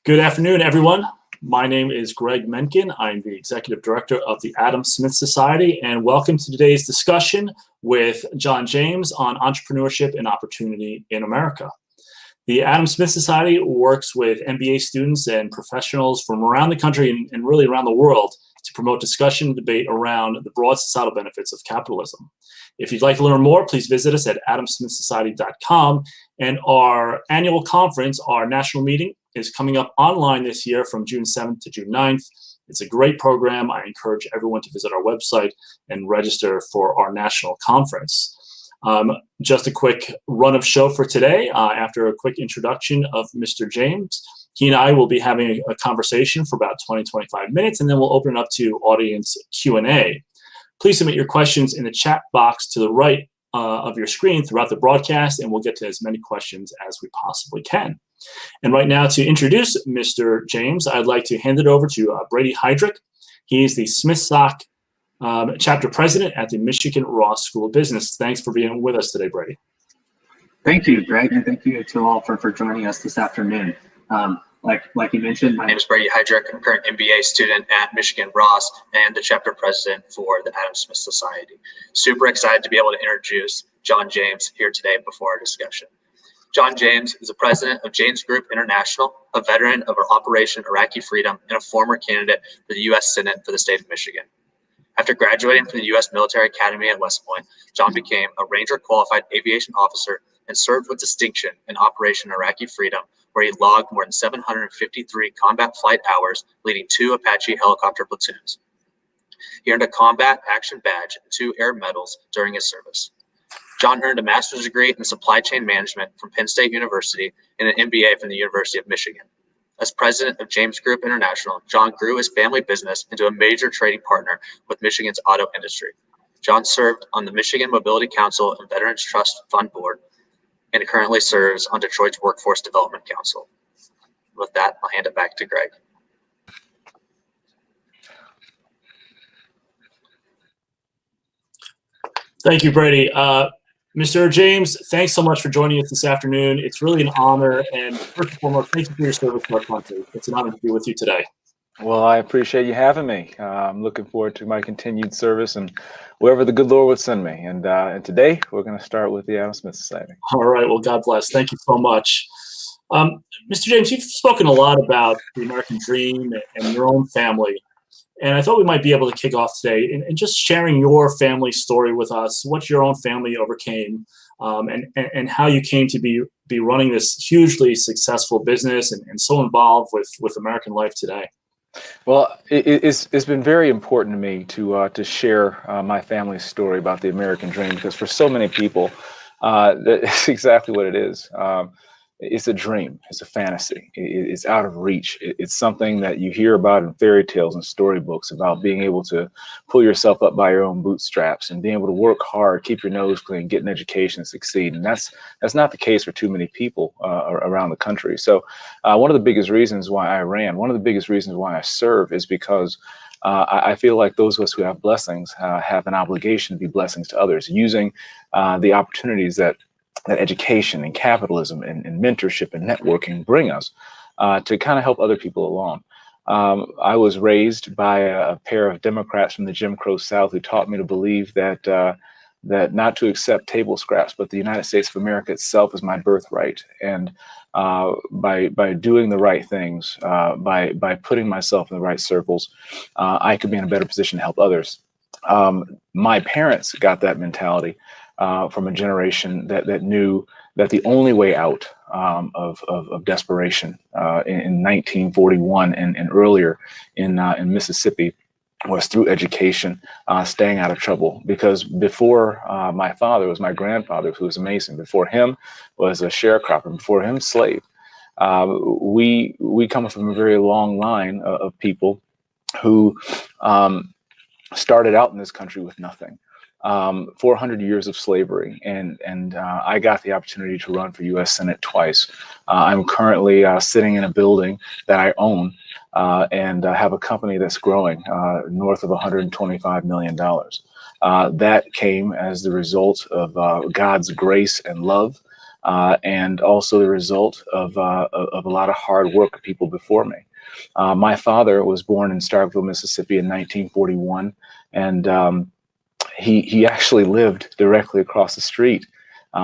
Good afternoon, everyone. My name is Greg Mencken. I'm the Executive Director of the Adam Smith Society, and welcome to today's discussion with John James on entrepreneurship and opportunity in America. The Adam Smith Society works with MBA students and professionals from around the country and really around the world to promote discussion and debate around the broad societal benefits of capitalism. If you'd like to learn more, please visit us at adamsmithsociety.com. And our annual conference, our national meeting, is coming up online this year from June 7th to June 9th. It's a great program. I encourage everyone to visit our website and register for our national conference. Just a quick run of show for today. After a quick introduction of Mr. James, he and I will be having a conversation for about 20-25 minutes, and then we'll open it up to audience Q&A. Please submit your questions in the chat box to the right of your screen throughout the broadcast, and we'll get to as many questions as we possibly can. And right now, to introduce Mr. James, I'd like to hand it over to Brady Heydrich. He is the Smith Soc chapter president at the Michigan Ross School of Business. Thanks for being with us today, Brady. Thank you, Greg, and thank you to all for joining us this afternoon. Like you mentioned, my name is Brady Heydrich. I'm a current MBA student at Michigan Ross and the chapter president for the Adam Smith Society. Super excited to be able to introduce John James here today before our discussion. John James is the president of James Group International, a veteran of our Operation Iraqi Freedom, and a former candidate for the U.S. Senate for the state of Michigan. After graduating from the U.S. Military Academy at West Point, John became a Ranger Qualified Aviation Officer and served with distinction in Operation Iraqi Freedom, where he logged more than 753 combat flight hours, leading 2 Apache helicopter platoons. He earned a Combat Action Badge and 2 Air Medals during his service. John earned a master's degree in supply chain management from Penn State University and an MBA from the University of Michigan. As president of James Group International, John grew his family business into a major trading partner with Michigan's auto industry. John served on the Michigan Mobility Council and Veterans Trust Fund Board, and currently serves on Detroit's Workforce Development Council. With that, I'll hand it back to Greg. Thank you, Brady. Mr. James, thanks so much for joining us this afternoon. It's really an honor, and first and foremost, thank you for your service to our country. It's an honor to be with you today. Well, I appreciate you having me. I'm looking forward to my continued service and wherever the good Lord would send me. And today, we're going to start with the Adam Smith Society. All right. Well, God bless. Thank you so much. Mr. James, you've spoken a lot about the American dream and your own family. And I thought we might be able to kick off today and just sharing your family story with us, what your own family overcame, and how you came to be running this hugely successful business and so involved with American life today. Well, it's been very important to me to share my family's story about the American dream, because for so many people, that's exactly what it is. It's a dream. It's a fantasy. It's out of reach. It's something that you hear about in fairy tales and storybooks about being able to pull yourself up by your own bootstraps and being able to work hard, keep your nose clean, get an education, and succeed. And that's not the case for too many people around the country. So one of the biggest reasons why I ran, one of the biggest reasons why I serve is because I feel like those of us who have blessings have an obligation to be blessings to others, using the opportunities that education and capitalism and mentorship and networking bring us to kind of help other people along. I was raised by a pair of Democrats from the Jim Crow South who taught me to believe that not to accept table scraps, but the United States of America itself is my birthright. And by doing the right things, by putting myself in the right circles, I could be in a better position to help others. My parents got that mentality from a generation that knew that the only way out of desperation in 1941 and earlier in Mississippi was through education, staying out of trouble. Because before my father was my grandfather, who was amazing. Before him was a sharecropper. Before him, slave. We come from a very long line of people who started out in this country with nothing. 400 years of slavery, and I got the opportunity to run for U.S. Senate twice. I'm currently sitting in a building that I own and have a company that's growing north of $125 million. That came as the result of God's grace and love, and also the result of a lot of hard work of people before me. My father was born in Starkville, Mississippi in 1941, and he actually lived directly across the street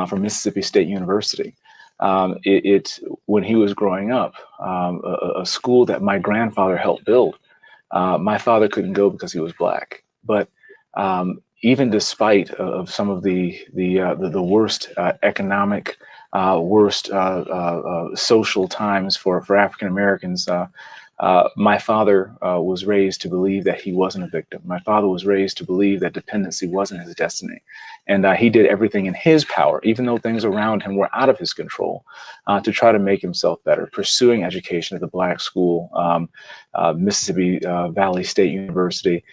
from Mississippi State University. When he was growing up, a school that my grandfather helped build. My father couldn't go because he was black, but even despite of some of the worst economic, worst social times for African Americans, my father was raised to believe that he wasn't a victim. My father was raised to believe that dependency wasn't his destiny. And he did everything in his power, even though things around him were out of his control, to try to make himself better, pursuing education at the black school, Mississippi Valley State University,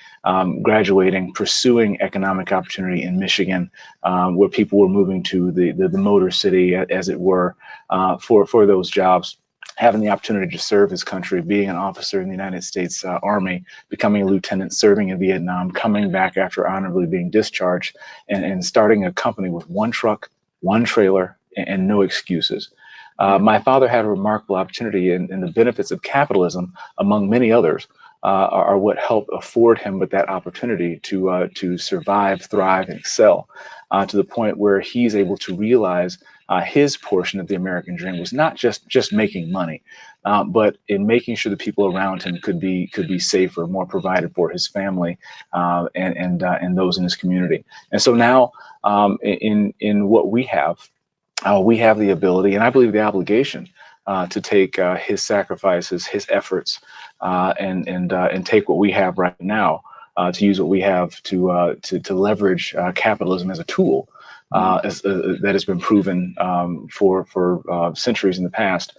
graduating, pursuing economic opportunity in Michigan, where people were moving to the Motor City, as it were, for those jobs. Having the opportunity to serve his country, being an officer in the United States Army, becoming a lieutenant, serving in Vietnam, coming back after honorably being discharged, and starting a company with one truck, one trailer, and no excuses. My father had a remarkable opportunity, and the benefits of capitalism, among many others, are what helped afford him with that opportunity to survive, thrive, and excel, to the point where he's able to realize his portion of the American dream was not just making money, but in making sure the people around him could be safer, more provided for, his family, and those in his community. And so now, in what we have the ability, and I believe the obligation, to take his sacrifices, his efforts, and take what we have right now, to use what we have to leverage capitalism as a tool, that has been proven for centuries in the past,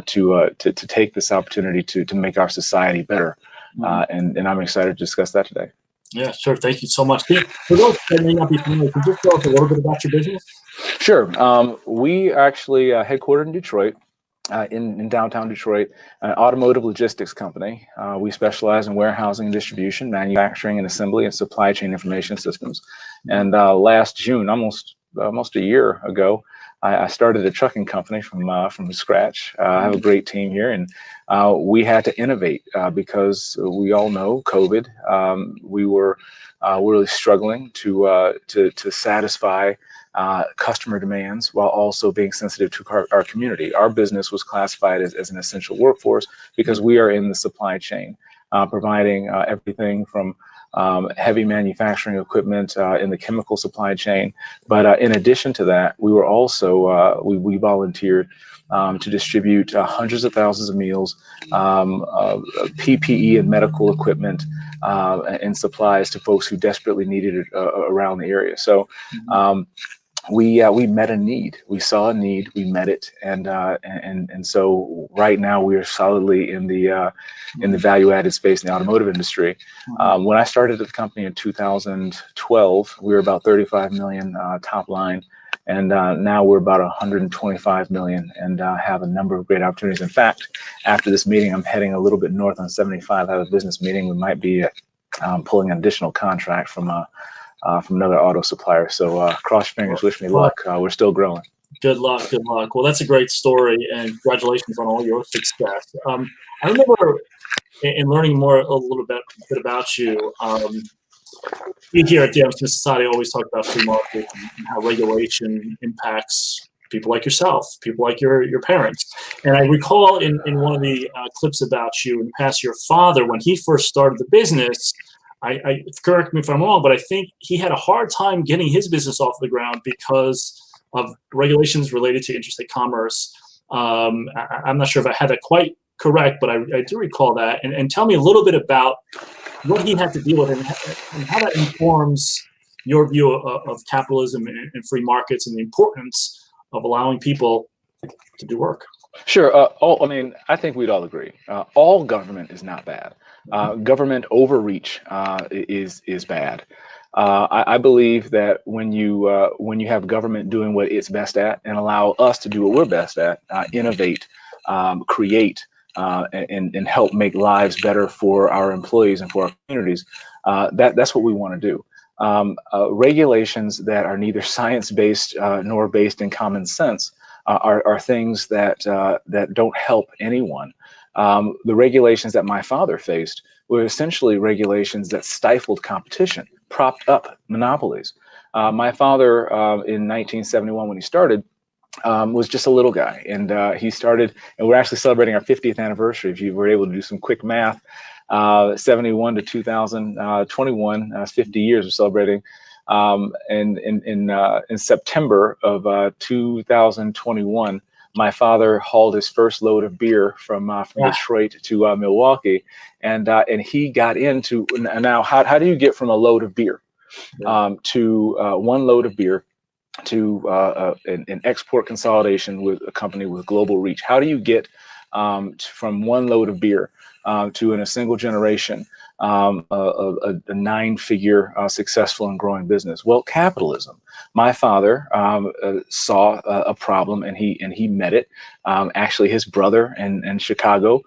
to take this opportunity to make our society better, and I'm excited to discuss that today. Yeah, sure. Thank you so much. For those that may not be familiar, can you just tell us a little bit about your business? Sure. We actually headquartered in Detroit, in downtown Detroit, an automotive logistics company. We specialize in warehousing and distribution, manufacturing and assembly, and supply chain information systems. And last June, almost a year ago, I started a trucking company from scratch. I have a great team here, and we had to innovate because we all know COVID. We were really struggling to satisfy customer demands while also being sensitive to our community. Our business was classified as an essential workforce because we are in the supply chain, providing everything from heavy manufacturing equipment in the chemical supply chain. But in addition to that, we were also, we volunteered to distribute hundreds of thousands of meals, PPE and medical equipment, and supplies to folks who desperately needed it around the area. So we met a need. We saw a need. We met it, and so right now we are solidly in the value-added space in the automotive industry. When I started the company in 2012, we were about 35 million top line, and now we're about 125 million, and have a number of great opportunities. In fact, after this meeting, I'm heading a little bit north on 75. I have a business meeting. We might be pulling an additional contract from another auto supplier. So cross your fingers, wish me luck. We're still growing. Good luck. Good luck. Well, that's a great story, and congratulations on all your success. I remember in learning a little bit about you, we here at the Adam Smith Society always talk about free market and how regulation impacts people like yourself, people like your parents. And I recall in one of the clips about you in the past, your father, when he first started the business, I correct me if I'm wrong, but I think he had a hard time getting his business off the ground because of regulations related to interstate commerce. I'm not sure if I had that quite correct, but I do recall that. And tell me a little bit about what he had to deal with and how that informs your view of capitalism and free markets and the importance of allowing people to do work. Sure. I mean, I think we'd all agree. All government is not bad. Government overreach is bad. I believe that when you have government doing what it's best at and allow us to do what we're best at, innovate, create, and help make lives better for our employees and for our communities, that's what we want to do. Regulations that are neither science-based nor based in common sense are things that don't help anyone. The regulations that my father faced were essentially regulations that stifled competition, propped up monopolies. My father, in 1971, when he started, was just a little guy, and he started, and we're actually celebrating our 50th anniversary. If you were able to do some quick math, 71 to 2021, 50 years we're celebrating. And in September of 2021, my father hauled his first load of beer from Detroit to Milwaukee, and he got into, now how do you get from a load of beer to one load of beer to an export consolidation with a company with global reach? How do you get from one load of beer to, in a single generation, a 9-figure successful and growing business? Well, capitalism. My father saw a problem, and he met it. Actually, his brother in Chicago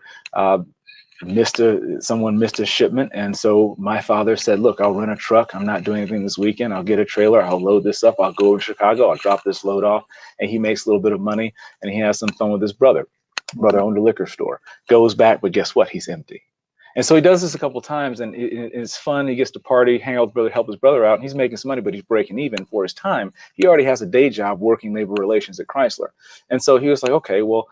someone missed a shipment, and so my father said, look, I'll rent a truck. I'm not doing anything this weekend. I'll get a trailer. I'll load this up. I'll go over to Chicago. I'll drop this load off, and he makes a little bit of money, and he has some fun with his brother. Brother owned a liquor store. Goes back, but guess what? He's empty. And so he does this a couple of times, and it's fun. He gets to party, hang out with his brother, help his brother out. And he's making some money, but he's breaking even for his time. He already has a day job working labor relations at Chrysler. And so he was like, okay, well,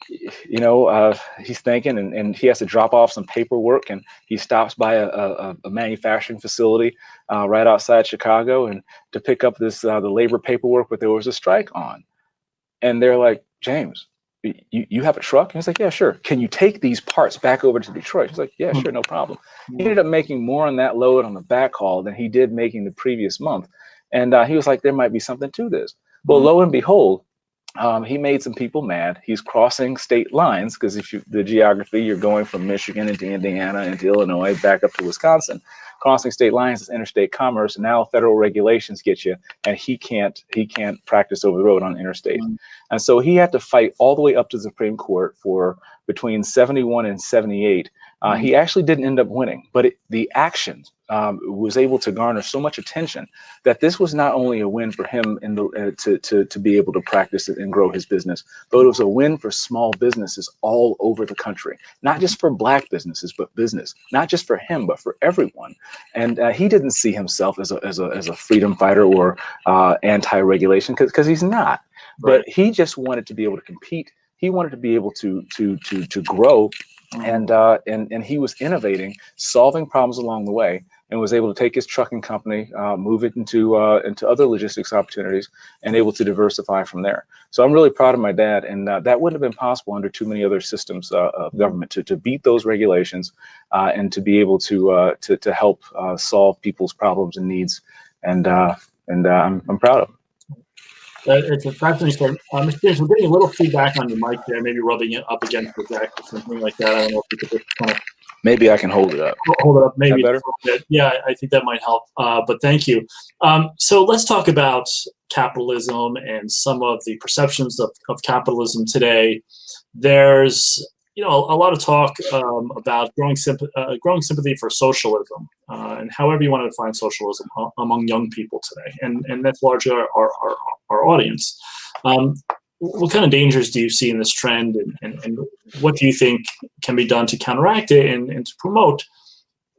he's thinking, and he has to drop off some paperwork, and he stops by a manufacturing facility right outside Chicago, and to pick up this the labor paperwork, but there was a strike on. And they're like, James, you have a truck? And he's like, yeah, sure. Can you take these parts back over to Detroit? He's like, yeah, sure, no problem. He ended up making more on that load on the backhaul than he did making the previous month. And he was like, there might be something to this. Well, lo and behold, he made some people mad. He's crossing state lines, because the geography, you're going from Michigan into Indiana into Illinois back up to Wisconsin. Crossing state lines is interstate commerce. And now federal regulations get you, and he can't practice over the road on interstate. And so he had to fight all the way up to the Supreme Court for between 71 and 78. He actually didn't end up winning, but the actions was able to garner so much attention that this was not only a win for him to be able to practice it and grow his business, but it was a win for small businesses all over the country, not just for Black businesses, but business, not just for him, but for everyone. And he didn't see himself as a freedom fighter or anti-regulation, because he's not. Right. But he just wanted to be able to compete. He wanted to be able to grow. And he was innovating, solving problems along the way, and was able to take his trucking company, move it into other logistics opportunities, and able to diversify from there. So I'm really proud of my dad, and that wouldn't have been possible under too many other systems of government to beat those regulations and to be able to help solve people's problems and needs. And I'm proud of him. It's a fascinating story. Mr. James, we're getting a little feedback on your mic there, maybe rubbing it up against the deck or something like that. I don't know if you could just kind of... Maybe I can hold it up. Hold it up, maybe. Better? Yeah, I think that might help, but thank you. So let's talk about capitalism and some of the perceptions of capitalism today. There's a lot of talk about growing sympathy for socialism, and however you want to define socialism among young people today, and that's largely our audience. What kind of dangers do you see in this trend, and what do you think can be done to counteract it and to promote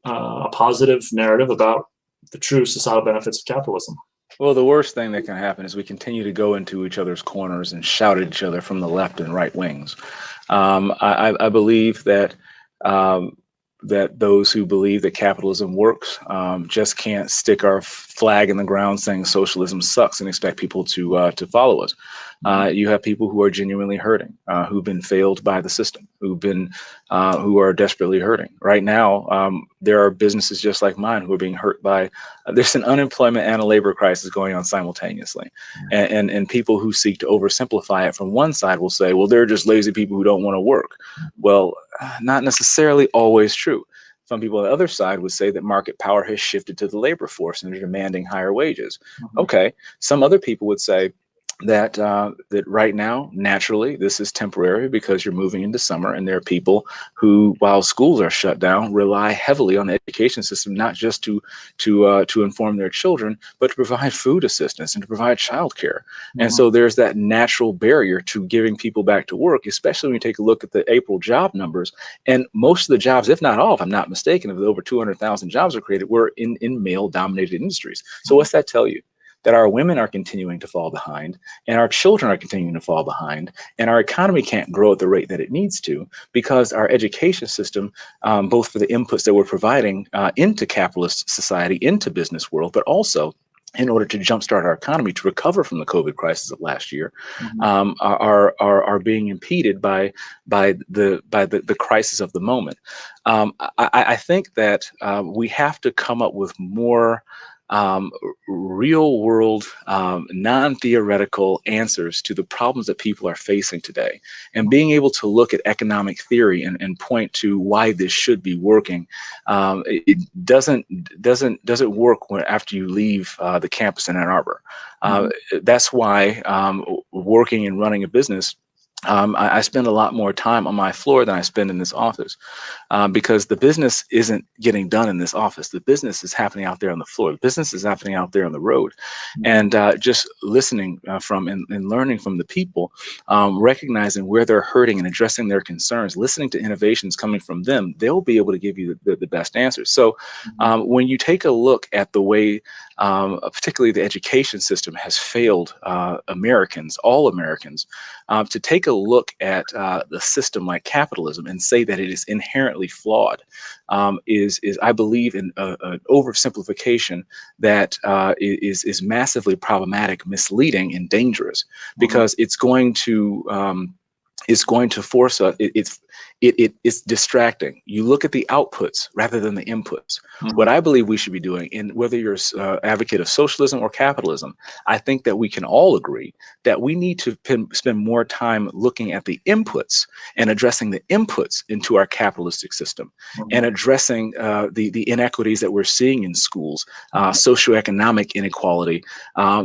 a positive narrative about the true societal benefits of capitalism? Well, the worst thing that can happen is we continue to go into each other's corners and shout at each other from the left and right wings. I believe that those who believe that capitalism works just can't stick our flag in the ground saying socialism sucks and expect people to follow us. You have people who are genuinely hurting, who've been failed by the system, who are desperately hurting. Right now, there are businesses just like mine who are being hurt by. There's an unemployment and a labor crisis going on simultaneously, and people who seek to oversimplify it from one side will say, well, they're just lazy people who don't want to work. Well, not necessarily always true. Some people on the other side would say that market power has shifted to the labor force and they're demanding higher wages. Okay. Some other people would say, that right now, naturally, this is temporary because you're moving into summer, and there are people who, while schools are shut down, rely heavily on the education system, not just to inform their children, but to provide food assistance and to provide childcare. And so there's that natural barrier to giving people back to work, especially when you take a look at the April job numbers. And most of the jobs, if not all, if I'm not mistaken, of the over 200,000 jobs are created, were in male-dominated industries. So what's that tell you? That our women are continuing to fall behind, and our children are continuing to fall behind, and our economy can't grow at the rate that it needs to because our education system, both for the inputs that we're providing into capitalist society, into business world, but also in order to jumpstart our economy to recover from the COVID crisis of last year, are being impeded by the crisis of the moment. I think that we have to come up with more real world, non-theoretical answers to the problems that people are facing today, and being able to look at economic theory and point to why this should be working. It doesn't work after you leave the campus in Ann Arbor. That's why working and running a business, I spend a lot more time on my floor than I spend in this office, because the business isn't getting done in this office. The business is happening out there on the floor. The business is happening out there on the road. And just listening from and learning from the people, recognizing where they're hurting and addressing their concerns, listening to innovations coming from them, they'll be able to give you the best answers. So when you take a look at the way particularly the education system has failed Americans, all Americans, to take a look at the system like capitalism and say that it is inherently flawed, is I believe in an oversimplification that is massively problematic, misleading, and dangerous, because it's going to force us. It's distracting. You look at the outputs rather than the inputs. What I believe we should be doing, and whether you're an advocate of socialism or capitalism, I think that we can all agree that we need to spend more time looking at the inputs and addressing the inputs into our capitalistic system, and addressing the inequities that we're seeing in schools, socioeconomic inequality,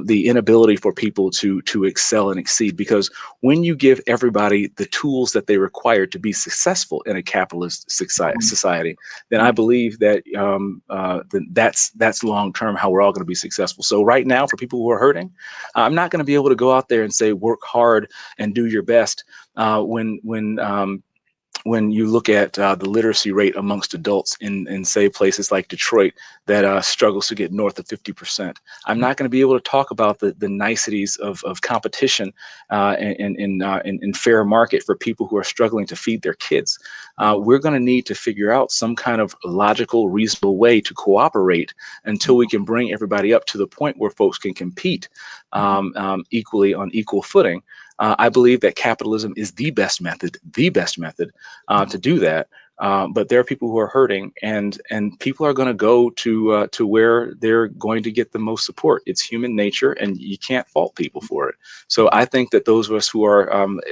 the inability for people to excel and exceed. Because when you give everybody the tools that they require to be successful in a capitalist society, then I believe that that's long term how we're all going to be successful. So right now, for people who are hurting, I'm not going to be able to go out there and say work hard and do your best when you look at the literacy rate amongst adults in say places like Detroit that struggles to get north of 50%. I'm not going to be able to talk about the niceties of competition in fair market for people who are struggling to feed their kids. We're going to need to figure out some kind of logical, reasonable way to cooperate until we can bring everybody up to the point where folks can compete equally on equal footing. I believe that capitalism is the best method to do that. But there are people who are hurting, and people are going to go to where they're going to get the most support. It's human nature, and you can't fault people for it. So I think that those of us who are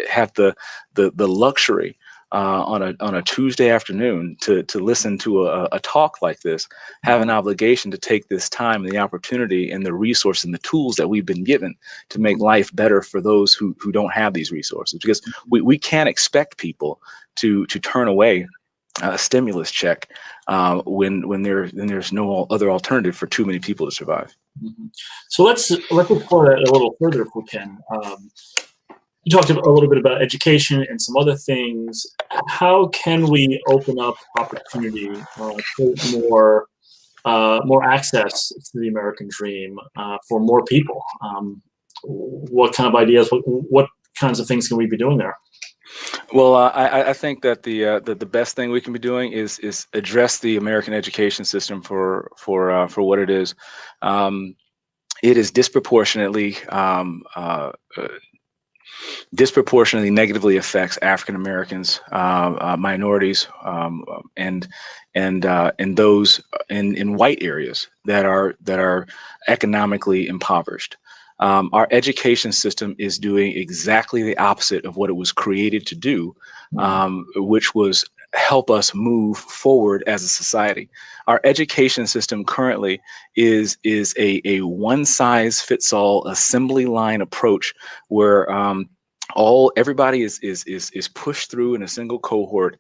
have the luxury on a Tuesday afternoon to listen to a talk like this, have an obligation to take this time and the opportunity and the resource and the tools that we've been given to make life better for those who don't have these resources. Because we can't expect people to turn away a stimulus check when there's no other alternative for too many people to survive. So let's explore that a little further if we can. You talked a little bit about education and some other things. How can we open up opportunity for more access to the American dream for more people? What kind of ideas? What kinds of things can we be doing there? Well, I think that the best thing we can be doing is address the American education system for what it is. It is disproportionately negatively affects African Americans, minorities, and those in white areas that are economically impoverished. Our education system is doing exactly the opposite of what it was created to do, which was help us move forward as a society. Our education system currently is a one size fits all assembly line approach where everybody is pushed through in a single cohort.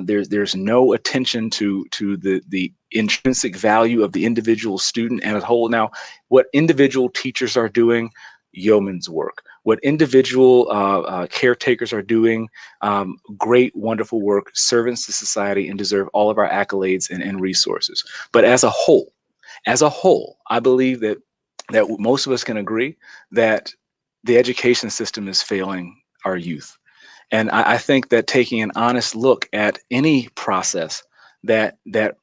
There's no attention to the intrinsic value of the individual student and as a whole. Now, what individual teachers are doing, yeoman's work. What individual caretakers are doing, great, wonderful work, servants to society, and deserve all of our accolades and resources. But as a whole, I believe that most of us can agree that the education system is failing our youth. And I think that taking an honest look at any process that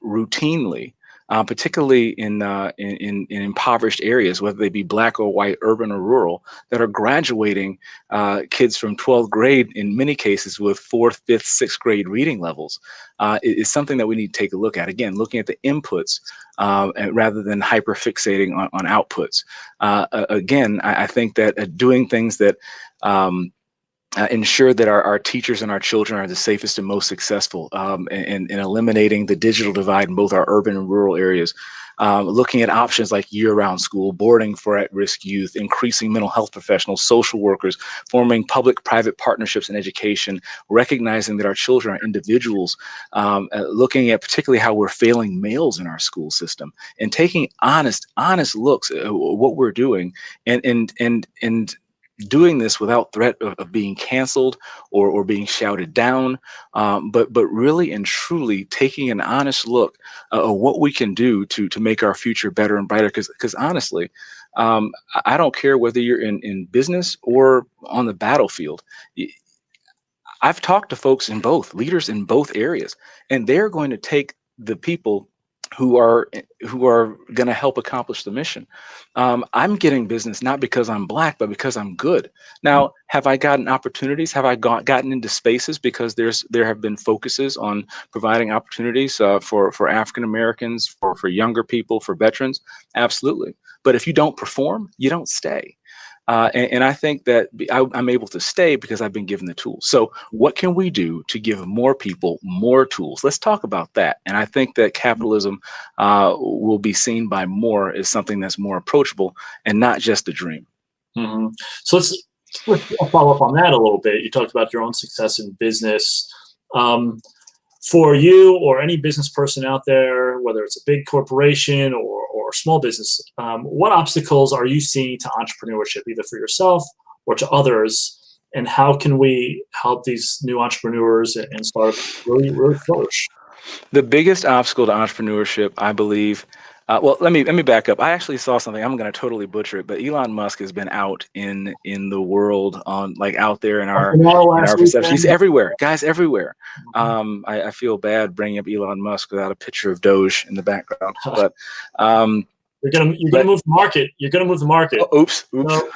routinely, particularly in impoverished areas, whether they be Black or white, urban or rural, that are graduating kids from 12th grade in many cases with 4th, 5th, 6th grade reading levels, is something that we need to take a look at. Again, looking at the inputs rather than hyperfixating on outputs. Again, I think that doing things that ensure that our teachers and our children are the safest and most successful, and eliminating the digital divide in both our urban and rural areas. Looking at options like year-round school, boarding for at-risk youth, increasing mental health professionals, social workers, forming public-private partnerships in education, recognizing that our children are individuals, looking at particularly how we're failing males in our school system, and taking honest looks at what we're doing, and doing this without threat of being canceled or being shouted down, but really and truly taking an honest look at what we can do to make our future better and brighter. Because honestly, I don't care whether you're in business or on the battlefield. I've talked to folks in both, leaders in both areas, and they're going to take the people who are going to help accomplish the mission. I'm getting business not because I'm Black, but because I'm good. Now, have I gotten opportunities? Have I gotten into spaces because there have been focuses on providing opportunities for African Americans, for younger people, for veterans? Absolutely. But if you don't perform, you don't stay. And I think that I'm able to stay because I've been given the tools. So what can we do to give more people more tools? Let's talk about that. And I think that capitalism will be seen by more as something that's more approachable and not just a dream. Mm-hmm. So let's follow up on that a little bit. You talked about your own success in business. For you or any business person out there, whether it's a big corporation or small business, what obstacles are you seeing to entrepreneurship, either for yourself or to others? And how can we help these new entrepreneurs and startups really flourish? The biggest obstacle to entrepreneurship, I believe, well, let me back up. I actually saw something. I'm going to totally butcher it, but Elon Musk has been out in the world, on out there in our perception. He's everywhere, guys, everywhere. I feel bad bringing up Elon Musk without a picture of Doge in the background, but you're gonna move the market. You're gonna move the market. Oops. No.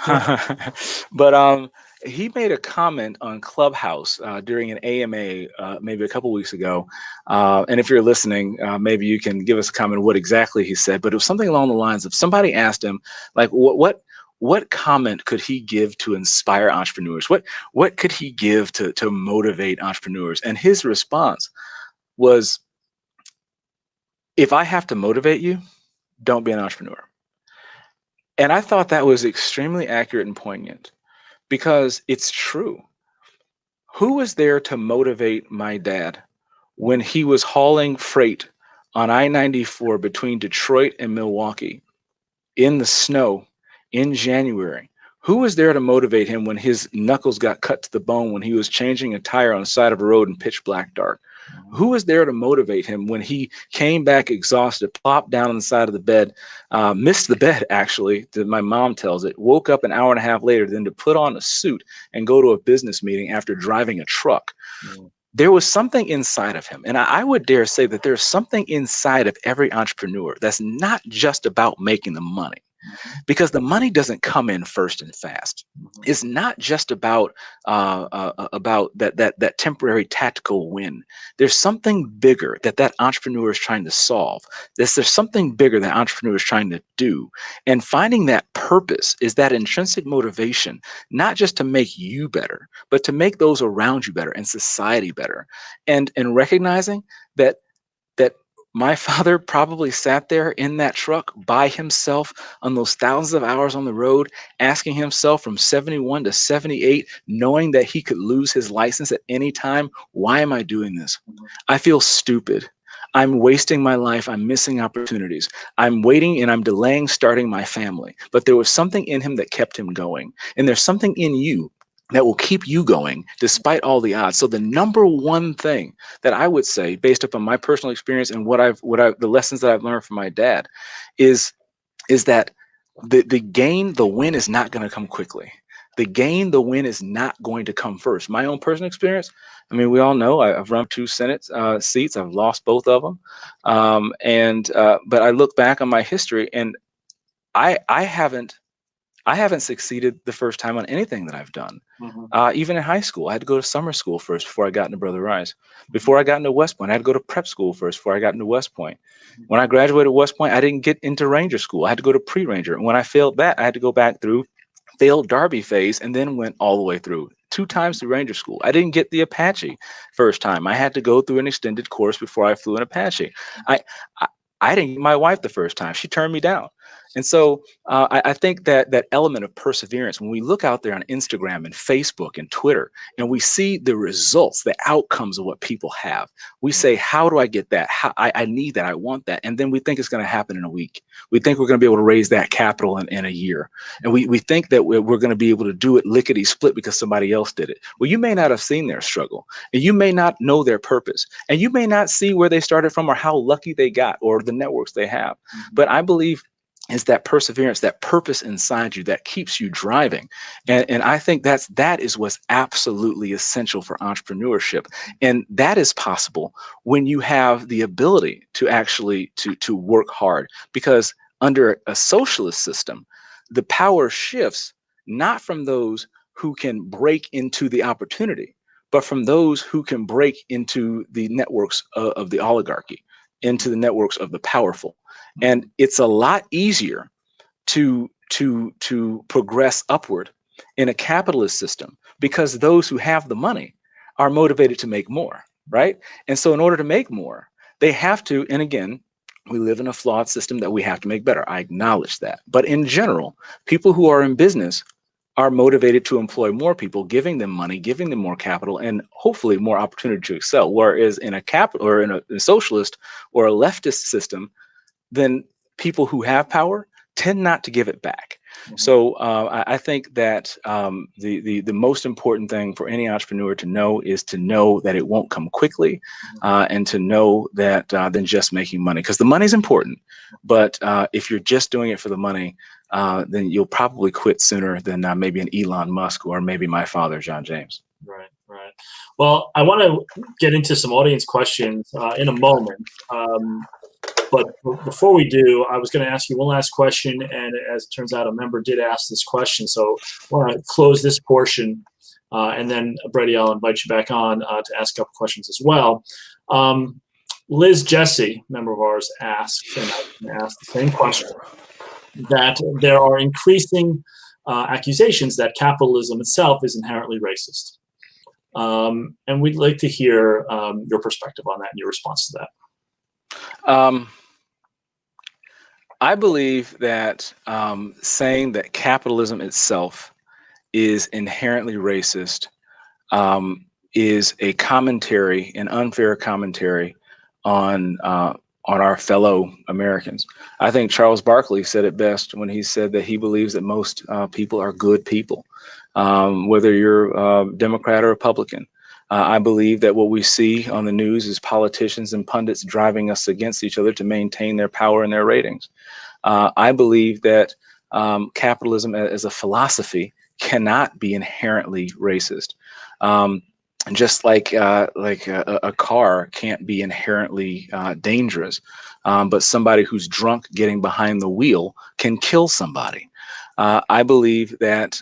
But he made a comment on Clubhouse during an AMA maybe a couple weeks ago. And if you're listening, maybe you can give us a comment on what exactly he said. But it was something along the lines of, somebody asked him, like, what comment could he give to inspire entrepreneurs? What could he give to motivate entrepreneurs? And his response was, if I have to motivate you, don't be an entrepreneur. And I thought that was extremely accurate and poignant, because it's true. Who was there to motivate my dad when he was hauling freight on I-94 between Detroit and Milwaukee in the snow in January? Who was there to motivate him when his knuckles got cut to the bone when he was changing a tire on the side of a road in pitch black dark? Who was there to motivate him when he came back exhausted, plopped down on the side of the bed, missed the bed, actually, my mom tells it, woke up an hour and a half later, then to put on a suit and go to a business meeting after driving a truck? There was something inside of him. And I would dare say that there's something inside of every entrepreneur that's not just about making the money. because the money doesn't come in first and fast. It's not just about that temporary tactical win. There's something bigger that entrepreneur is trying to solve. There's something bigger that entrepreneur is trying to do. And finding that purpose is that intrinsic motivation, not just to make you better, but to make those around you better and society better. And recognizing that my father probably sat there in that truck by himself on those thousands of hours on the road, asking himself from 71 to 78, knowing that he could lose his license at any time. Why am I doing this? I feel stupid. I'm wasting my life. I'm missing opportunities. I'm waiting and I'm delaying starting my family. But there was something in him that kept him going. And there's something in you that will keep you going despite all the odds. So the number one thing that I would say, based upon my personal experience and the lessons that I've learned from my dad, is that the win is not going to come quickly. The win is not going to come first. My own personal experience, I mean, we all know I've run 2 Senate seats. I've lost both of them. But I look back on my history, and I haven't succeeded the first time on anything that I've done. Even in high school, I had to go to summer school first before I got into Brother Rice. Before I got into West Point, I had to go to prep school first before I got into West Point. When I graduated West Point, I didn't get into Ranger school. I had to go to pre-Ranger. And when I failed that, I had to go back through failed Derby phase and then went all the way through 2 times through Ranger school. I didn't get the Apache first time. I had to go through an extended course before I flew an Apache. I didn't get my wife the first time. She turned me down. And so I think that element of perseverance, when we look out there on Instagram and Facebook and Twitter, and we see the results, the outcomes of what people have, we say, how do I get that? I need that. I want that. And then we think it's going to happen in a week. We think we're going to be able to raise that capital in a year. And we think that we're going to be able to do it lickety split because somebody else did it. Well, you may not have seen their struggle, and you may not know their purpose, and you may not see where they started from or how lucky they got or the networks they have. But I believe is that perseverance, that purpose inside you that keeps you driving. And I think that is what's absolutely essential for entrepreneurship. And that is possible when you have the ability to actually to work hard, because under a socialist system, the power shifts not from those who can break into the opportunity, but from those who can break into the networks of the oligarchy, into the networks of the powerful. And it's a lot easier to progress upward in a capitalist system because those who have the money are motivated to make more, right? And so in order to make more, they have to, and again, we live in a flawed system that we have to make better. I acknowledge that. But in general, people who are in business are motivated to employ more people, giving them money, giving them more capital, and hopefully more opportunity to excel. Whereas in a capital or in a socialist or a leftist system, then people who have power tend not to give it back. So I think that the most important thing for any entrepreneur to know is to know that it won't come quickly, and to know that than just making money, because the money's important. But if you're just doing it for the money, then you'll probably quit sooner than maybe an Elon Musk or maybe my father, John James. Right. Well, I want to get into some audience questions in a moment. But before we do, I was going to ask you one last question, and as it turns out, a member did ask this question. So I want to close this portion, and then, Brady, I'll invite you back on to ask a couple questions as well. Liz Jesse, member of ours, asked, and I can ask the same question, that there are increasing accusations that capitalism itself is inherently racist. And we'd like to hear your perspective on that and your response to that. I believe that saying that capitalism itself is inherently racist is a commentary, an unfair commentary on our fellow Americans. I think Charles Barkley said it best when he said that he believes that most people are good people, whether you're Democrat or Republican. I believe that what we see on the news is politicians and pundits driving us against each other to maintain their power and their ratings. I believe that capitalism as a philosophy cannot be inherently racist. just like a car can't be inherently dangerous, but somebody who's drunk getting behind the wheel can kill somebody. I believe that,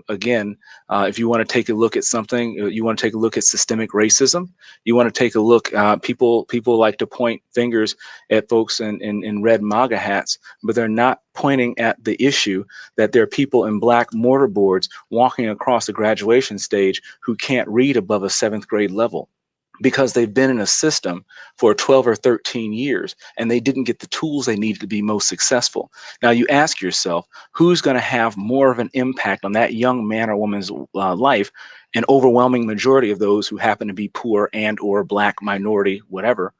again, if you want to take a look at something, you want to take a look at systemic racism. You want to take a look. People like to point fingers at folks in red MAGA hats, but they're not pointing at the issue that there are people in black mortarboards walking across the graduation stage who can't read above a 7th grade level, because they've been in a system for 12 or 13 years and they didn't get the tools they needed to be most successful. Now you ask yourself, who's going to have more of an impact on that young man or woman's life? An overwhelming majority of those who happen to be poor and or black, minority, whatever,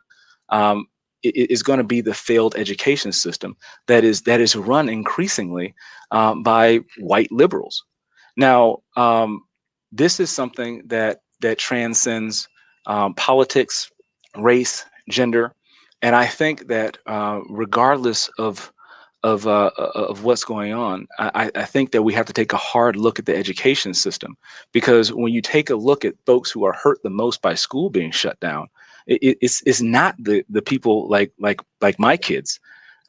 is going to be the failed education system that is run increasingly by white liberals. Now, this is something that transcends politics, race, gender, and I think that regardless of what's going on, I think that we have to take a hard look at the education system, because when you take a look at folks who are hurt the most by school being shut down, it's not the people like my kids,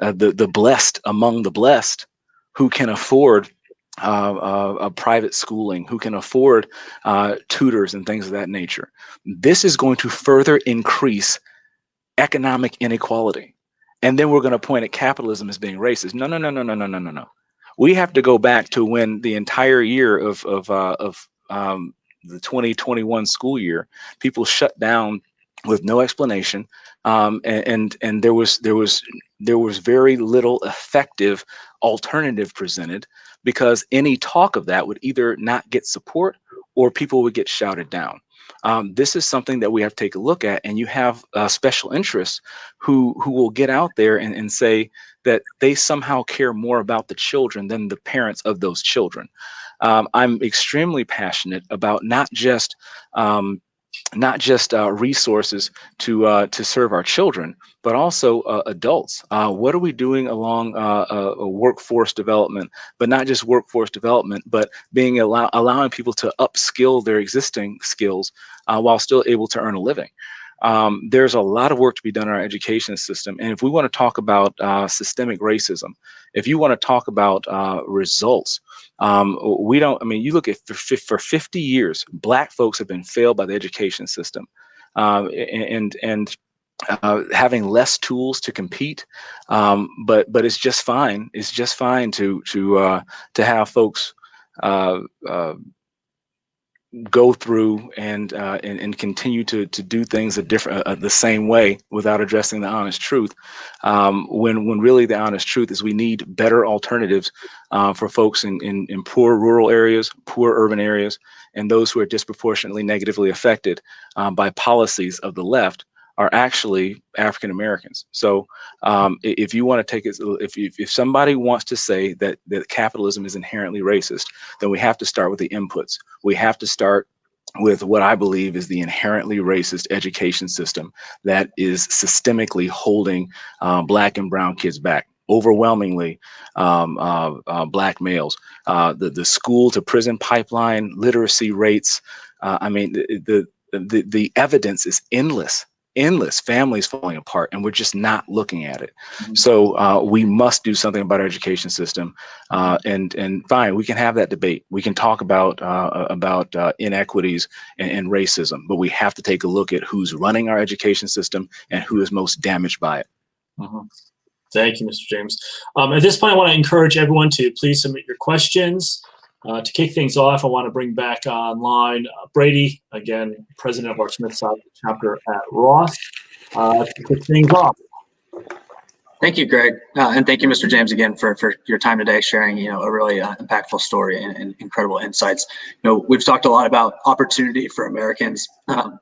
the blessed among the blessed, who can afford a private schooling, who can afford tutors and things of that nature. This is going to further increase economic inequality. And then we're going to point at capitalism as being racist. No, no, no, no, no, no, no, no, no. We have to go back to when the entire year of the 2021 school year, people shut down with no explanation, and there was very little effective alternative presented, because any talk of that would either not get support or people would get shouted down. This is something that we have to take a look at, and you have special interests who will get out there and say that they somehow care more about the children than the parents of those children. I'm extremely passionate about not just resources to serve our children, but also adults. What are we doing along workforce development, but not just workforce development, but allowing people to upskill their existing skills while still able to earn a living? There's a lot of work to be done in our education system. And if we want to talk about systemic racism, if you want to talk about results, you look at for 50 years, Black folks have been failed by the education system, and having less tools to compete. But it's just fine. It's just fine to have folks go through and continue to do things the same way without addressing the honest truth, when really the honest truth is we need better alternatives for folks in poor rural areas, poor urban areas, and those who are disproportionately negatively affected by policies of the left are actually African Americans. So if you want to take it, if somebody wants to say that capitalism is inherently racist, then we have to start with the inputs. We have to start with what I believe is the inherently racist education system that is systemically holding Black and brown kids back. Overwhelmingly Black males. The school to prison pipeline, literacy rates. The evidence is endless families falling apart, and we're just not looking at it. Mm-hmm. So we must do something about our education system, and fine, we can have that debate. We can talk about inequities and racism, but we have to take a look at who's running our education system and who is most damaged by it. Mm-hmm. Thank you, Mr. James. At this point, I want to encourage everyone to please submit your questions. To kick things off, I want to bring back online Brady, again, president of our Smith-Side chapter at Ross, to kick things off. Thank you, Greg, and thank you, Mr. James, again for your time today, sharing a really impactful story and incredible insights. We've talked a lot about opportunity for Americans, and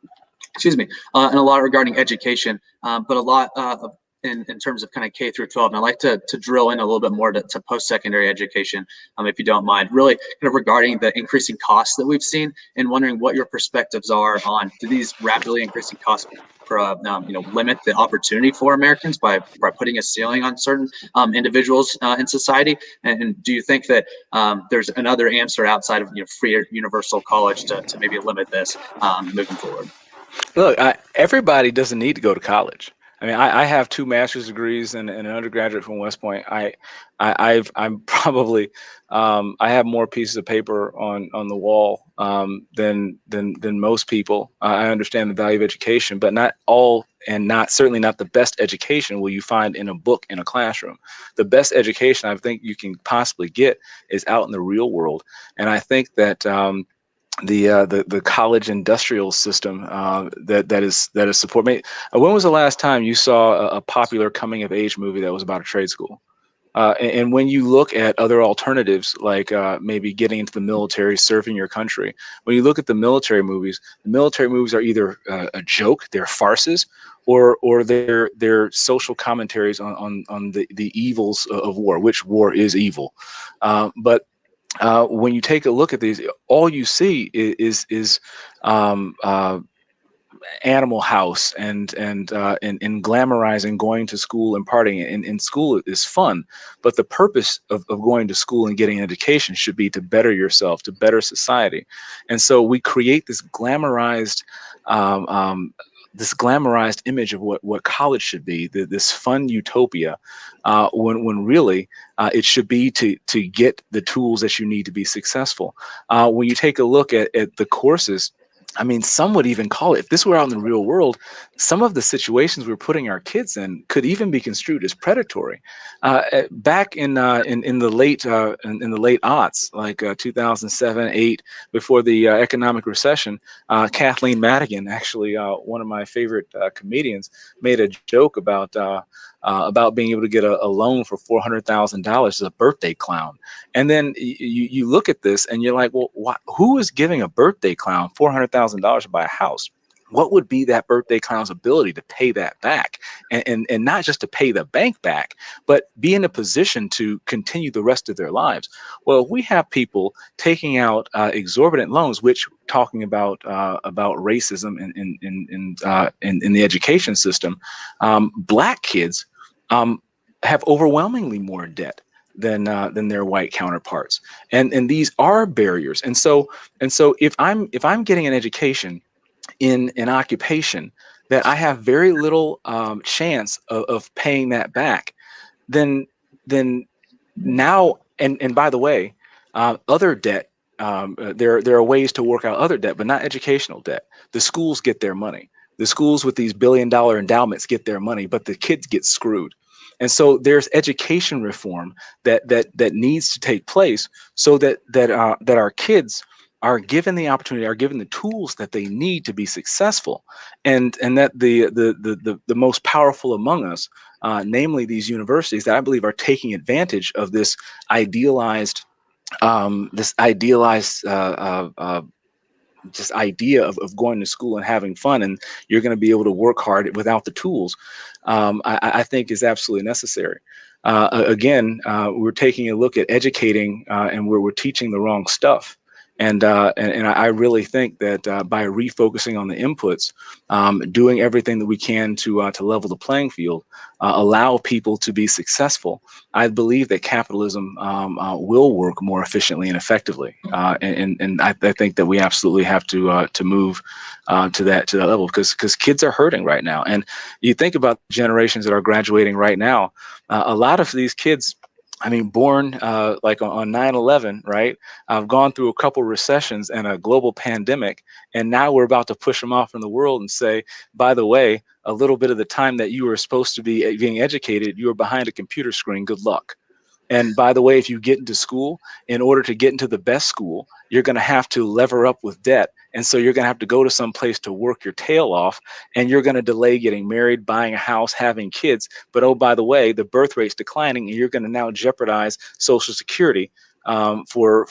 a lot regarding education, but a lot of in terms of kind of K through 12. And I'd like to drill in a little bit more to post-secondary education, if you don't mind, really kind of regarding the increasing costs that we've seen, and wondering what your perspectives are on, do these rapidly increasing costs limit the opportunity for Americans by putting a ceiling on certain individuals in society? And do you think that there's another answer outside of free universal college to maybe limit this moving forward? Look, everybody doesn't need to go to college. I mean, I have two master's degrees and an undergraduate from West Point. I'm probably I have more pieces of paper on the wall than most people. I understand the value of education, but not all, and certainly not the best education will you find in a book in a classroom. The best education I think you can possibly get is out in the real world, and I think that. The college industrial system that is support. When was the last time you saw a popular coming of age movie that was about a trade school? And when you look at other alternatives, like maybe getting into the military, serving your country, when you look at the military movies are either a joke, they're farces, or they're social commentaries on the evils of war, which war is evil. But when you take a look at these, all you see is Animal House and glamorizing going to school and partying. And school is fun, but the purpose of going to school and getting an education should be to better yourself, to better society. And so we create this glamorized image of what college should be, this fun utopia, when really it should be to get the tools that you need to be successful. When you take a look at the courses, I mean, some would even call it, if this were out in the real world, some of the situations we're putting our kids in could even be construed as predatory. Back in the late aughts, like 2007, 8, before the economic recession, Kathleen Madigan, actually one of my favorite comedians, made a joke about being able to get a loan for $400,000 as a birthday clown. And then you look at this and you're like, well, who is giving a birthday clown $400,000 to buy a house? What would be that birthday clown's ability to pay that back, and not just to pay the bank back, but be in a position to continue the rest of their lives? Well, we have people taking out exorbitant loans, which, talking about racism in the education system, Black kids have overwhelmingly more debt than their white counterparts, and these are barriers. And so if I'm getting an education in an occupation that I have very little chance of paying that back, then now, and by the way, other debt, there are ways to work out other debt, but not educational debt. The schools get their money. The schools with these billion-dollar endowments get their money, but the kids get screwed. And so there's education reform that needs to take place, so that our kids are given the opportunity, are given the tools that they need to be successful, and that the most powerful among us, namely these universities, that I believe are taking advantage of this idealized just idea of going to school and having fun, and you're going to be able to work hard without the tools, I think is absolutely necessary. Again, we're taking a look at educating, and we're teaching the wrong stuff. And I really think that by refocusing on the inputs, doing everything that we can to level the playing field, allow people to be successful, I believe that capitalism will work more efficiently and effectively. And I think that we absolutely have to move to that level, because kids are hurting right now. And you think about generations that are graduating right now, a lot of these kids, I mean, born like on 9/11, right? I've gone through a couple recessions and a global pandemic, and now we're about to push them off in the world and say, by the way, a little bit of the time that you were supposed to be being educated, you were behind a computer screen. Good luck. And by the way, if you get into school, in order to get into the best school, you're going to have to lever up with debt. And so you're going to have to go to some place to work your tail off, and you're going to delay getting married, buying a house, having kids. But oh, by the way, the birth rate's declining, and you're going to now jeopardize Social Security for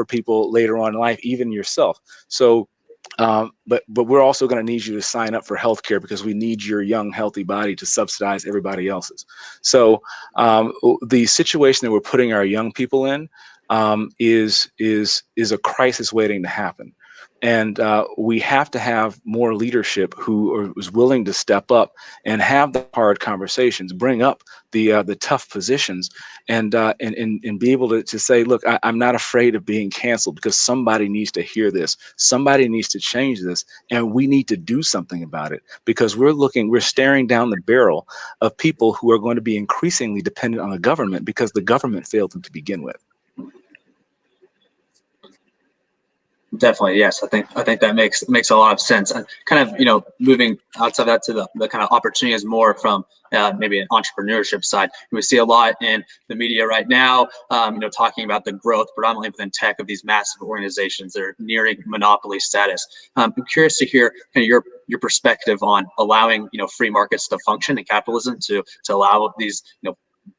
people later on in life, even yourself. So but we're also going to need you to sign up for healthcare, because we need your young, healthy body to subsidize everybody else's. So the situation that we're putting our young people in is a crisis waiting to happen. And we have to have more leadership who is willing to step up and have the hard conversations, bring up the tough positions, and be able to say, look, I'm not afraid of being canceled, because somebody needs to hear this, somebody needs to change this, and we need to do something about it, because we're staring down the barrel of people who are going to be increasingly dependent on the government because the government failed them to begin with. Definitely, yes. I think that makes a lot of sense. And kind of, moving outside that to the kind of opportunities more from maybe an entrepreneurship side. We see a lot in the media right now, talking about the growth predominantly within tech of these massive organizations that are nearing monopoly status. I'm curious to hear kind of your perspective on allowing free markets to function and capitalism to allow these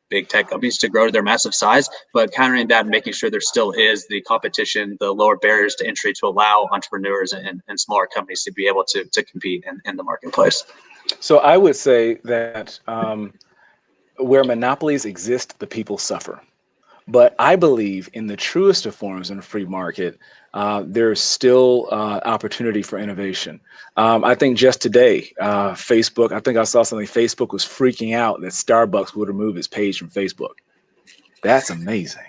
big tech companies to grow to their massive size, but countering that and making sure there still is the competition, the lower barriers to entry to allow entrepreneurs and smaller companies to be able to compete in the marketplace. So I would say that where monopolies exist, the people suffer. But I believe in the truest of forms in a free market, there's still opportunity for innovation. I think just today, Facebook, I think I saw something, Facebook was freaking out that Starbucks would remove its page from Facebook. That's amazing.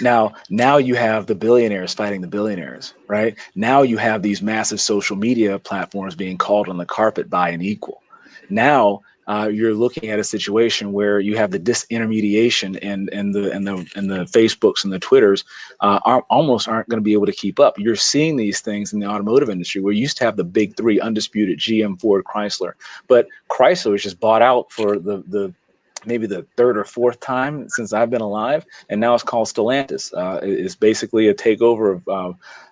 Now you have the billionaires fighting the billionaires, right? Now you have these massive social media platforms being called on the carpet by an equal. Now you're looking at a situation where you have the disintermediation and the Facebooks and the Twitters almost aren't going to be able to keep up. You're seeing these things in the automotive industry where you used to have the big three, undisputed GM, Ford, Chrysler, but Chrysler was just bought out for maybe the third or fourth time since I've been alive, and now it's called Stellantis. It's basically a takeover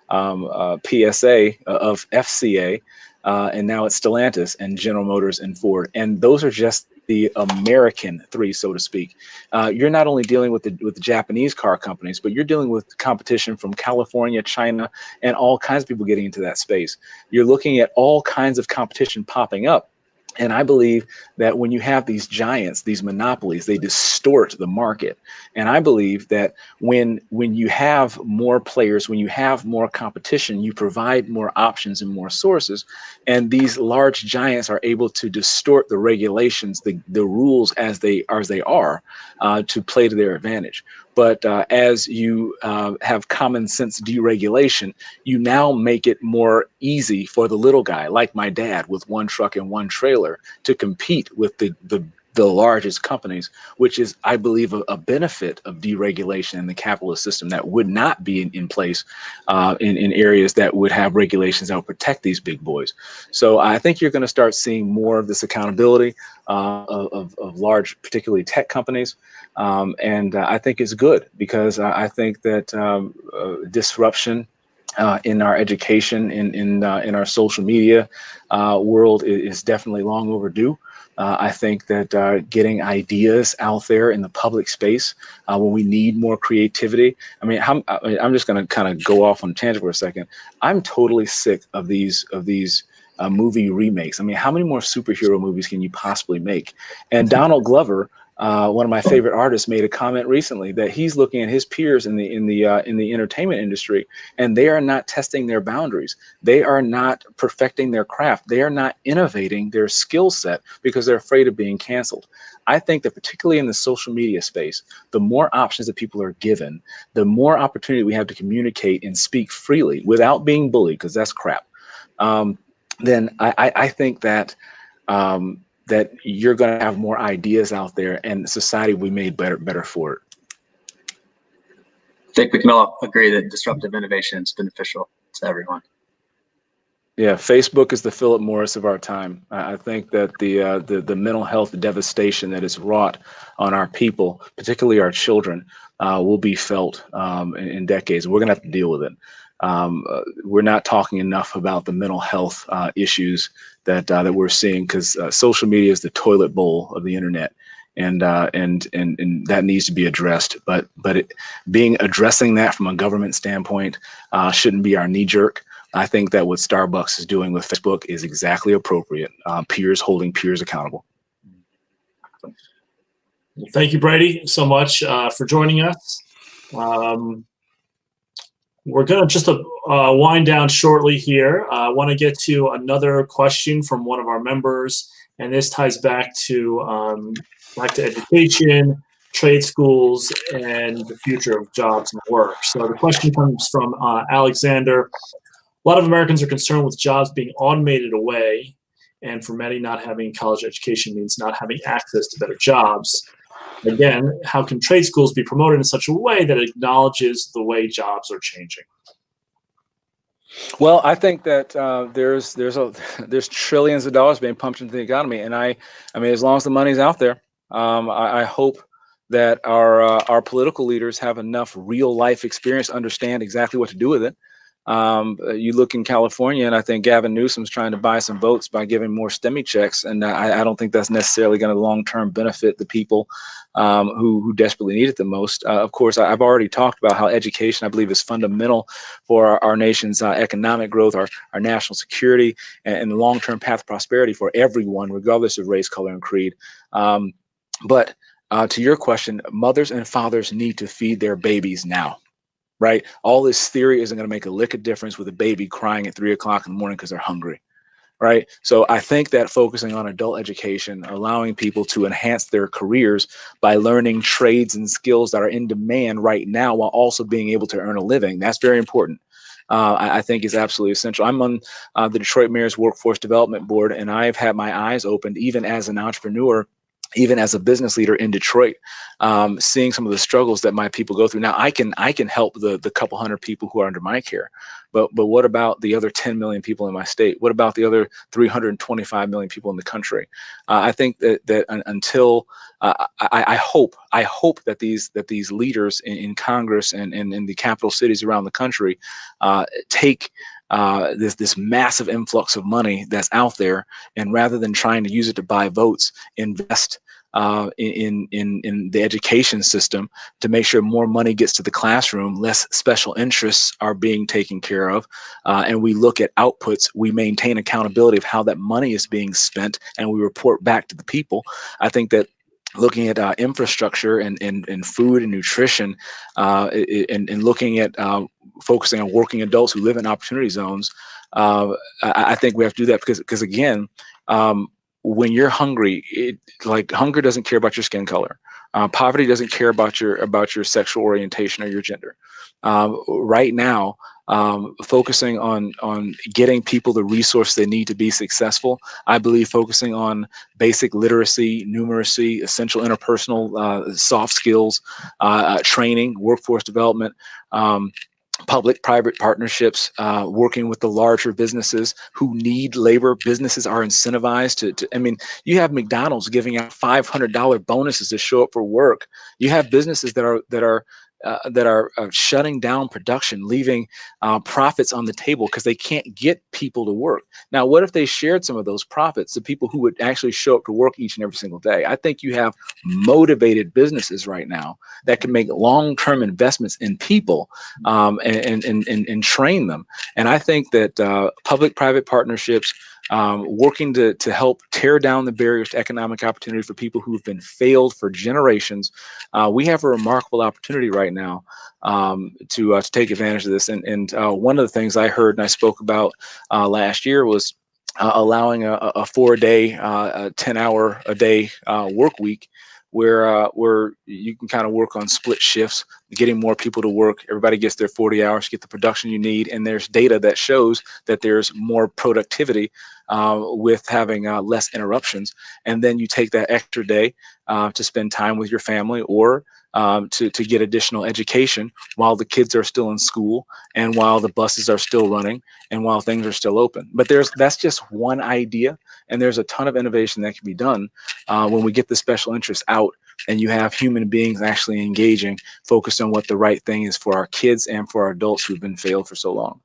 of PSA of FCA. And now it's Stellantis and General Motors and Ford. And those are just the American three, so to speak. You're not only dealing with the Japanese car companies, but you're dealing with competition from California, China, and all kinds of people getting into that space. You're looking at all kinds of competition popping up. And I believe that when you have these giants, these monopolies, they distort the market. And I believe that when you have more players, when you have more competition, you provide more options and more sources. And these large giants are able to distort the regulations, the rules as they are to play to their advantage. But as you have common sense deregulation, you now make it more easy for the little guy, like my dad with one truck and one trailer, to compete with the largest companies, which is, I believe, a benefit of deregulation in the capitalist system that would not be in place in areas that would have regulations that would protect these big boys. So I think you're going to start seeing more of this accountability of large, particularly tech companies. And I think it's good, because I think that disruption in our education, in our social media world is definitely long overdue. I think that getting ideas out there in the public space when we need more creativity. I mean, I'm just going to kind of go off on a tangent for a second. I'm totally sick of these movie remakes. I mean, how many more superhero movies can you possibly make? And Donald Glover, one of my favorite artists, made a comment recently that he's looking at his peers in the entertainment industry, and they are not testing their boundaries. They are not perfecting their craft. They are not innovating their skill set because they're afraid of being canceled. I think that particularly in the social media space, the more options that people are given, the more opportunity we have to communicate and speak freely without being bullied, because that's crap. Then I think that that you're going to have more ideas out there, and society will be made better for it. I think we can all agree that disruptive innovation is beneficial to everyone. Yeah, Facebook is the Philip Morris of our time. I think that the mental health devastation that is wrought on our people, particularly our children, will be felt in decades. We're going to have to deal with it. We're not talking enough about the mental health issues that we're seeing, because social media is the toilet bowl of the internet, and that needs to be addressed. But addressing that from a government standpoint shouldn't be our knee jerk. I think that what Starbucks is doing with Facebook is exactly appropriate. Peers holding peers accountable. Thank you, Brady, so much for joining us. We're going to just wind down shortly here. I want to get to another question from one of our members, and this ties back to education, trade schools, and the future of jobs and work. So the question comes from Alexander. A lot of Americans are concerned with jobs being automated away, and for many, not having college education means not having access to better jobs. Again, how can trade schools be promoted in such a way that acknowledges the way jobs are changing? Well, I think that there's trillions of dollars being pumped into the economy, and I mean, as long as the money's out there, I hope that our political leaders have enough real life experience to understand exactly what to do with it. You look in California, and I think Gavin Newsom's trying to buy some votes by giving more STEMI checks, and I don't think that's necessarily going to long-term benefit the people who desperately need it the most. Of course, I've already talked about how education, I believe, is fundamental for our nation's economic growth, our national security, and the long-term path of prosperity for everyone, regardless of race, color, and creed. But to your question, mothers and fathers need to feed their babies now. Right? All this theory isn't going to make a lick of difference with a baby crying at 3 o'clock in the morning because they're hungry. Right? So I think that focusing on adult education, allowing people to enhance their careers by learning trades and skills that are in demand right now while also being able to earn a living, that's very important. I think is absolutely essential. I'm on the Detroit Mayor's Workforce Development Board, and I've had my eyes opened, even as an entrepreneur, even as a business leader in Detroit, seeing some of the struggles that my people go through. Now, I can help the couple hundred people who are under my care, but what about the other 10 million people in my state? What about the other 325 million people in the country? I think that until I hope that these leaders in Congress and in the capital cities around the country take this massive influx of money that's out there, and rather than trying to use it to buy votes, invest in the education system to make sure more money gets to the classroom, less special interests are being taken care of, and we look at outputs, we maintain accountability of how that money is being spent, and we report back to the people. I think that looking at infrastructure and food and nutrition, and looking at focusing on working adults who live in opportunity zones, I think we have to do that because again, when you're hungry, like hunger doesn't care about your skin color. Poverty doesn't care about your sexual orientation or your gender. Right now, focusing on getting people the resource they need to be successful. I believe focusing on basic literacy, numeracy, essential interpersonal soft skills, training, workforce development, public-private partnerships, working with the larger businesses who need labor. Businesses are incentivized to. I mean, you have McDonald's giving out $500 bonuses to show up for work. You have businesses that are shutting down production, leaving profits on the table because they can't get people to work. Now, what if they shared some of those profits to people who would actually show up to work each and every single day? I think you have motivated businesses right now that can make long-term investments in people, and train them. And I think that public-private partnerships, working to help tear down the barriers to economic opportunity for people who've been failed for generations. We have a remarkable opportunity right now to take advantage of this. And one of the things I heard and I spoke about last year was allowing a 4-day, 10-hour-a-day work week, where you can kind of work on split shifts, getting more people to work. Everybody gets their 40 hours, get the production you need, and there's data that shows that there's more productivity with having less interruptions. And then you take that extra day to spend time with your family, or to get additional education while the kids are still in school and while the buses are still running and while things are still open. But that's just one idea, and there's a ton of innovation that can be done when we get the special interests out and you have human beings actually engaging, focused on what the right thing is for our kids and for our adults who've been failed for so long.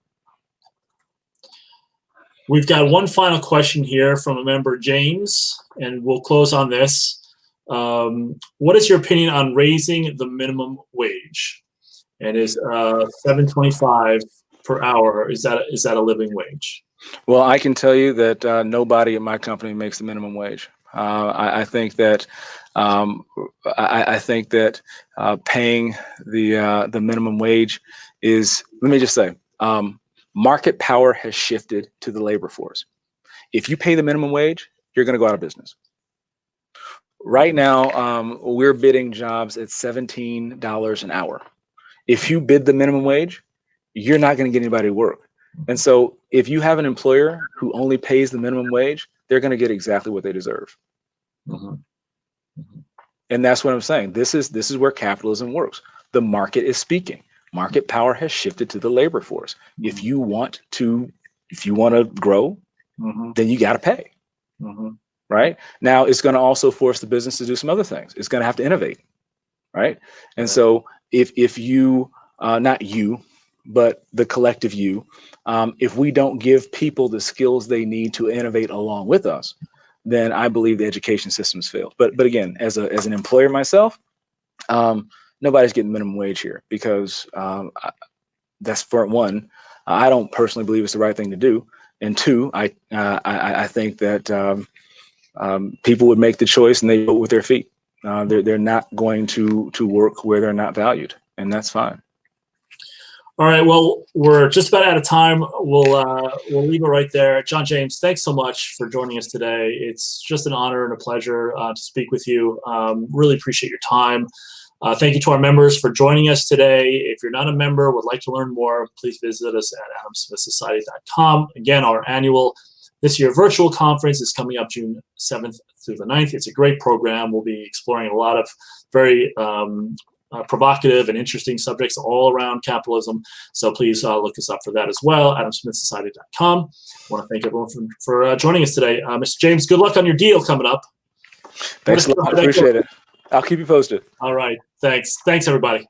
We've got one final question here from a member, James, and we'll close on this. What is your opinion on raising the minimum wage? And is $7.25 per hour, is that a living wage? Well, I can tell you that nobody at my company makes the minimum wage. I think that paying the minimum wage is, let me just say, market power has shifted to the labor force. If you pay the minimum wage, you're going to go out of business. Right now, we're bidding jobs at $17 an hour. If you bid the minimum wage, you're not going to get anybody to work. And so if you have an employer who only pays the minimum wage, they're going to get exactly what they deserve. And that's what I'm saying. This is where capitalism works. The market is speaking. Market power has shifted to the labor force. If you want to grow, then you got to pay. Right now, it's going to also force the business to do some other things. It's going to have to innovate. Right. And so if you, not you, but the collective you, if we don't give people the skills they need to innovate along with us, then I believe the education system's failed. But again, as an employer myself, nobody's getting minimum wage here because that's, for one, I don't personally believe it's the right thing to do, and two, I think that people would make the choice and they vote with their feet. They're not going to work where they're not valued, and that's fine. All right. Well, we're just about out of time. We'll leave it right there. John James, thanks so much for joining us today. It's just an honor and a pleasure to speak with you. Really appreciate your time. Thank you to our members for joining us today. If you're not a member, would like to learn more, please visit us at adamsmithsociety.com. Again, our annual, this year, virtual conference is coming up June 7th through the 9th. It's a great program. We'll be exploring a lot of very provocative and interesting subjects all around capitalism. So please look us up for that as well, adamsmithsociety.com. I want to thank everyone for joining us today. Mr. James, good luck on your deal coming up. Thanks a lot. I appreciate it. I'll keep you posted. All right. Thanks. Thanks, everybody.